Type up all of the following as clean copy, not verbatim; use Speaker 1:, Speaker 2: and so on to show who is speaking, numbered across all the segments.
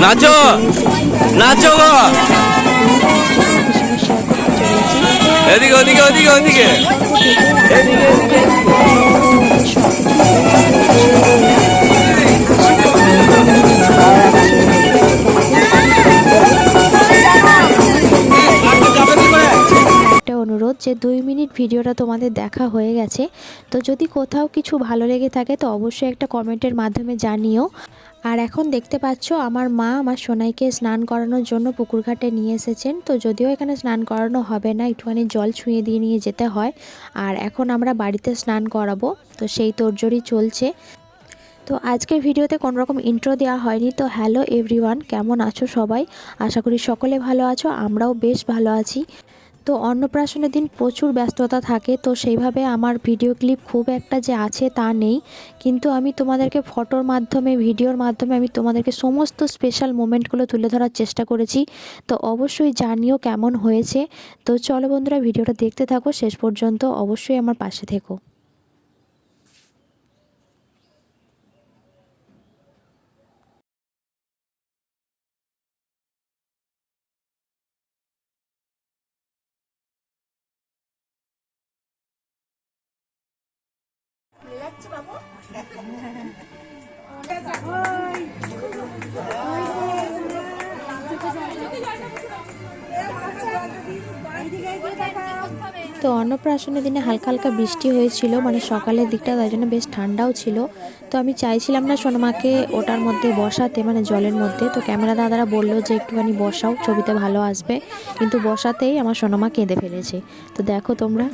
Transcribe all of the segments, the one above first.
Speaker 1: নাচো নাচো গো, এদিকে ওদিকে ওদিকে ওদিকে
Speaker 2: অনুরোধ যে 2 মিনিট ভিডিওটা তোমাদের দেখা হয়ে গেছে, তো যদি কোথাও কিছু ভালো লেগে থাকে তো অবশ্যই একটা কমেন্টের মাধ্যমে জানিও। আর এখন দেখতে পাচ্ছ আমার মা আমার সোনাইকে স্নান করানোর জন্য পুকুর ঘাটে নিয়ে এসেছেন। তো যদিও এখানে স্নান করানো হবে না, একটুখানি জল ছুঁয়ে দিয়ে নিয়ে যেতে হয়। আর এখন আমরা বাড়িতে স্নান করাবো, তো সেই তোড়জোড়ই চলছে। তো আজকের ভিডিওতে কোনো রকম ইন্ট্রো দেওয়া হয়নি। তো হ্যালো এভরিওয়ান, কেমন আছো সবাই? আশা করি সকলে ভালো আছো, আমরাও বেশ ভালো আছি। তো অন্নপ্রাশনের দিন প্রচুর ব্যস্ততা থাকে, তো সেইভাবে আমার ভিডিও ক্লিপ খুব একটা যে আছে তা নেই, কিন্তু আমি তোমাদেরকে ফটোর মাধ্যমে ভিডিওর মাধ্যমে আমি তোমাদেরকে সমস্ত স্পেশাল মোমেন্টগুলো তুলে ধরার চেষ্টা করেছি। তো অবশ্যই জানিও কেমন হয়েছে। তো চলো বন্ধুরা, ভিডিওটা দেখতে থাকো শেষ পর্যন্ত, অবশ্যই আমার পাশে থেকো। তো অন্নপ্রাশনের দিনে হালকা হালকা বৃষ্টি হয়েছিল, মানে সকালের দিকটা, তাই জন্য বেশ ঠান্ডাও ছিল। তো আমি চাইছিলাম না সোনামাকে ওটার মধ্যে বসাতে, মানে জলের মধ্যে। তো ক্যামেরা দাদারা বললো যে একটুখানি বসাও, ছবিতে ভালো আসবে, কিন্তু বসাতেই আমার সোনামা কেঁদে ফেলেছে। তো দেখো তোমরা।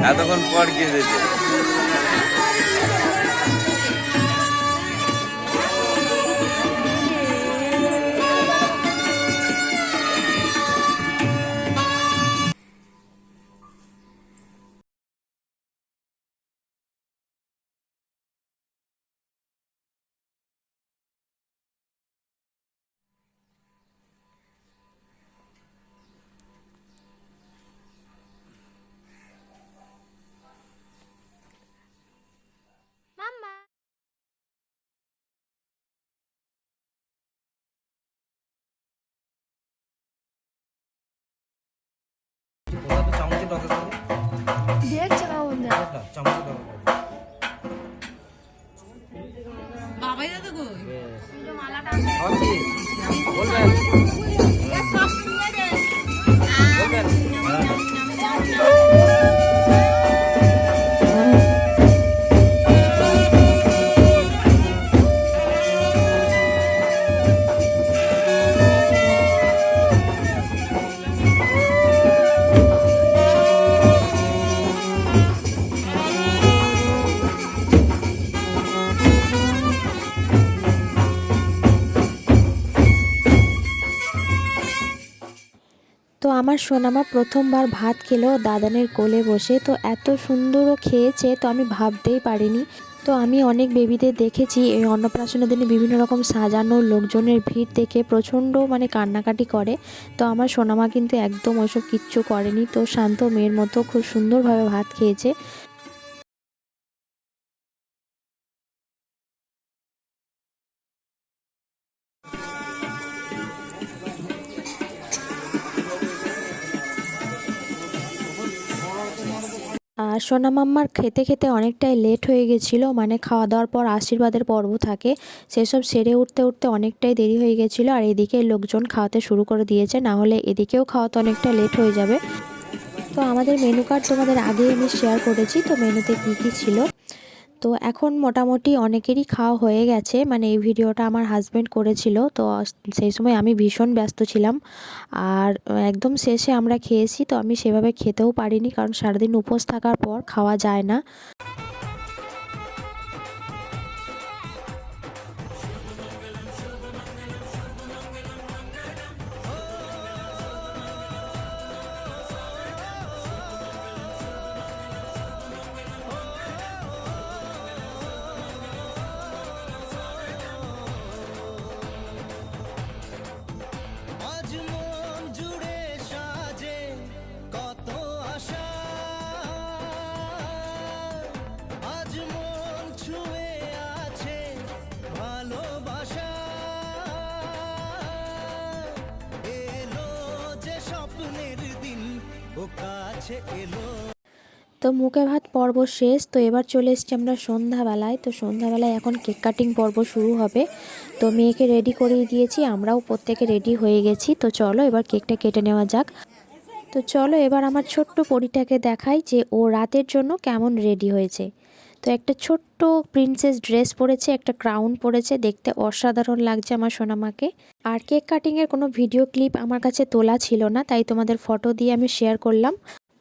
Speaker 1: এতক্ষণ পর কেঁদেছে।
Speaker 3: বাবাই দাদা গো মালাটা
Speaker 2: তো আমার সোনামা প্রথমবার ভাত খেলো দাদানের কোলে বসে, তো এত সুন্দরও খেয়েছে তো আমি ভাবতেই পারিনি। তো আমি অনেক বেবিদের দেখেছি এই অন্নপ্রাশনের দিনে বিভিন্ন রকম সাজানো লোকজনের ভিড় দেখে প্রচণ্ড মানে কান্নাকাটি করে। তো আমার সোনামা কিন্তু একদম ওইসব কিচ্ছু করেনি, তো শান্ত মেয়ের মতো খুব সুন্দরভাবে ভাত খেয়েছে। আর সোনা মাম্মার খেতে খেতে অনেকটাই লেট হয়ে গেছিলো, মানে খাওয়া দাওয়ার পর আশীর্বাদের পর্ব থাকে, সেসব সেরে উঠতে উঠতে অনেকটাই দেরি হয়ে গেছিলো। আর এদিকে লোকজন খাওয়াতে শুরু করে দিয়েছে, না হলে এদিকেও খাওয়াতে অনেকটা লেট হয়ে যাবে। তো আমাদের মেনু কার্ড তোমাদের আগেই আমি শেয়ার করেছি, তো মেনুতে কী কী ছিল। তো এখন মোটামুটি অনেকেরই খাওয়া হয়ে গেছে, মানে এই ভিডিওটা আমার হাজব্যান্ড করেছিল, তো সেই সময় আমি ভীষণ ব্যস্ত ছিলাম। আর একদম শেষে আমরা খেয়েছি, তো আমি সেভাবে খেতেও পারিনি, কারণ সারাদিন উপোস থাকার পর খাওয়া যায় না।
Speaker 3: আজ মন জুড়ে সাজে কত আশা, আজ মন ছুঁয়ে আছে ভালোবাসা, এলো যে স্বপ্নের দিন ও কাছে এলো।
Speaker 2: তো মুখে ভাত পর্ব শেষ, তো এবার চলে এসেছি আমরা সন্ধ্যাবেলায়। তো সন্ধ্যাবেলায় এখন কেক কাটিং পর্ব শুরু হবে। তো মেয়েকে রেডি করিয়ে দিয়েছি, আমরাও প্রত্যেকে রেডি হয়ে গেছি। তো চলো এবার কেকটা কেটে নেওয়া যাক। তো চলো এবার আমার ছোট্ট পরীটাকে দেখাই যে ও রাতের জন্য কেমন রেডি হয়েছে। তো একটা ছোট্ট প্রিন্সেস ড্রেস পরেছে, একটা ক্রাউন পরেছে, দেখতে অসাধারণ লাগছে আমার সোনামাকে। আর কেক কাটিংয়ের কোনো ভিডিও ক্লিপ আমার কাছে তোলা ছিল না, তাই তোমাদের ফটো দিয়ে আমি শেয়ার করলাম।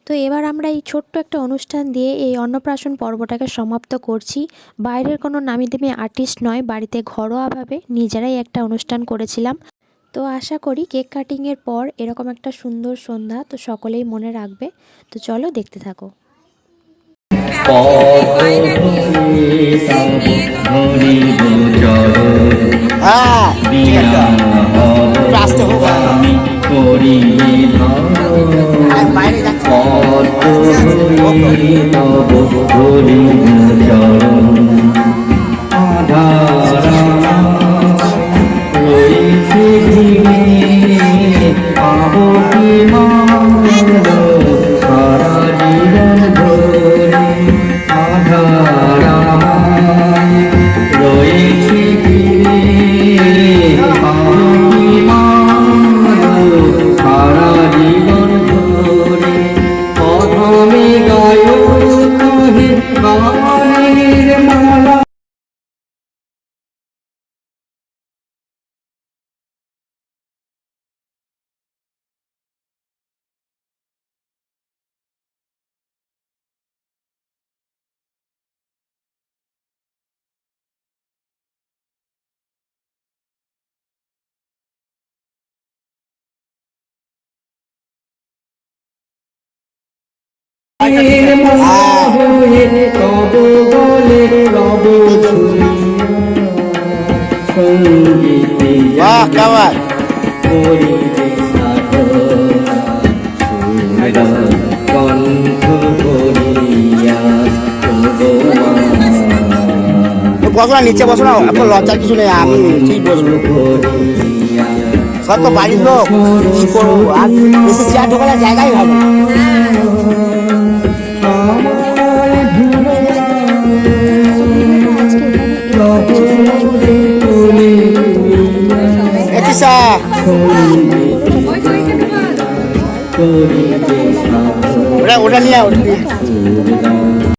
Speaker 2: তো এবার আমরা এই ছোট্ট একটা অনুষ্ঠান দিয়ে এই অন্নপ্রাশন পর্বটাকে সমাপ্ত করছি। বাইরের কোনো নামি দামি আর্টিস্ট নয়, বাড়িতে ঘরোয়াভাবে নিজেরাই একটা অনুষ্ঠান করেছিলাম। তো আশা করি কেক কাটিংয়ের পর এরকম একটা সুন্দর সন্ধ্যা তো সকলেই মনে রাখবে। তো চলো দেখতে থাকো।
Speaker 4: वाह क्या बात। বসো না, নিচে বসো না, আপনার লজ্জার কিছু নেই, আমি ঠিক বসবো। সব তো বাড়ির লোক, কি করবো আর, বেশি চেয়ার ঢোকানোর জায়গাই ভালো। ওটা নিয়ে